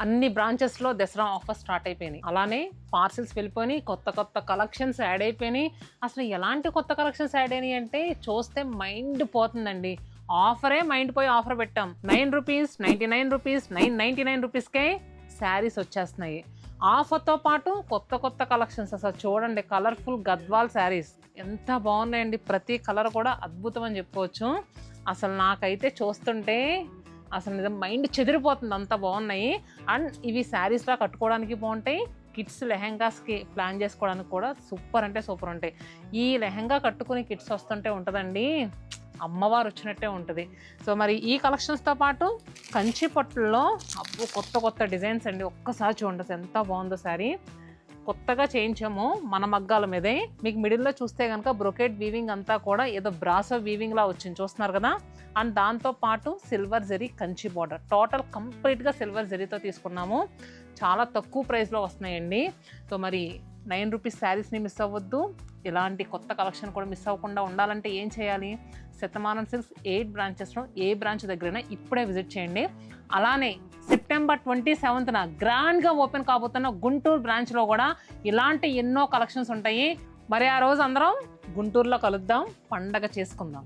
అన్ని బ్రాంచెస్లో Dasara offer start అయిపోయినాయి. అలానే పార్సిల్స్ వెళ్ళిపోయి కొత్త కొత్త కలెక్షన్స్ యాడ్ అయిపోయినాయి. అసలు ఎలాంటి కొత్త కలెక్షన్స్ యాడ్ అయినాయి అంటే చూస్తే మైండ్ పోతుందండి. ఆఫరే మైండ్ పోయి ఆఫర్ పెట్టాం. 9 రూపీస్, 99 రూపీస్, 999 రూపీస్కే శారీస్ వచ్చేస్తున్నాయి. ఆఫర్తో పాటు కొత్త కొత్త కలెక్షన్స్. అసలు చూడండి, కలర్ఫుల్ గద్వాల్ శారీస్ ఎంత బాగున్నాయండి. ప్రతి కలర్ కూడా అద్భుతం అని చెప్పుకోవచ్చు. అసలు నాకైతే చూస్తుంటే అసలు నిజం మైండ్ చెదిరిపోతుంది, అంత బాగున్నాయి. అండ్ ఇవి శారీస్లా కట్టుకోవడానికి బాగుంటాయి. కిడ్స్ లెహెంగాస్కి ప్లాన్ చేసుకోవడానికి కూడా సూపర్ అంటే సూపర్ ఉంటాయి. ఈ లెహెంగా కట్టుకుని కిడ్స్ వస్తుంటే ఉంటుందండి, అమ్మవారు వచ్చినట్టే ఉంటుంది. సో మరి ఈ కలెక్షన్స్తో పాటు కంచి పట్టుల్లో కొత్త కొత్త డిజైన్స్ అండి. ఒక్కసారి చూడండి ఎంత బాగుందో శారీ. కొత్తగా చేయించాము మన మగ్గాల మీదే. మీకు మిడిల్లో చూస్తే కనుక బ్రొకెట్ వీవింగ్ అంతా కూడా ఏదో బ్రాసో వీవింగ్ లా వచ్చింది, చూస్తున్నారు కదా. అండ్ దాంతో పాటు silver zari Kanchi border, total కంప్లీట్గా సిల్వర్ జరీతో తీసుకున్నాము. చాలా తక్కువ ప్రైస్లో వస్తున్నాయండి. సో మరి 9 రూపీస్ శారీస్ని మిస్ అవ్వద్దు. ఇలాంటి కొత్త కలెక్షన్ కూడా మిస్ అవ్వకుండా ఉండాలంటే ఏం చేయాలి? శతమానం సిల్క్స్ 8 బ్రాంచెస్లో ఏ బ్రాంచ్ దగ్గరైనా ఇప్పుడే విజిట్ చేయండి. అలానే సెప్టెంబర్ 27న గ్రాండ్గా ఓపెన్ కాబోతున్న గుంటూరు బ్రాంచ్లో కూడా ఇలాంటి ఎన్నో కలెక్షన్స్ ఉంటాయి. మరి ఆ రోజు అందరం గుంటూరులో కలుద్దాం, పండగ చేసుకుందాం.